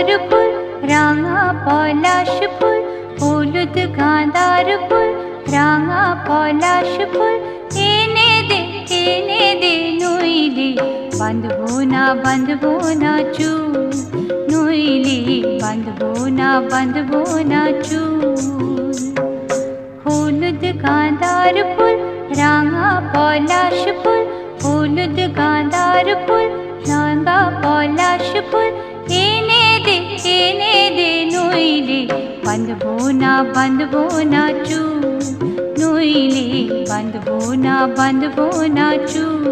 গাঁদার ফুল, রাঙা পলাশ ফুল, হলুদ গাঁদার ফুল, রাঙা পলাশ ফুল, এনে দে নইলে বাঁধবো না চুল, নইলে বাঁধবো না চুল। হলুদ গাঁদার ফুল, রাঙা পলাশ ফুল, হলুদ গাঁদার ফুল, রাঙা পলাশ ফুল, এনে দে নইলে বাঁধবো না চুল, নইলে বাঁধবো না চুল।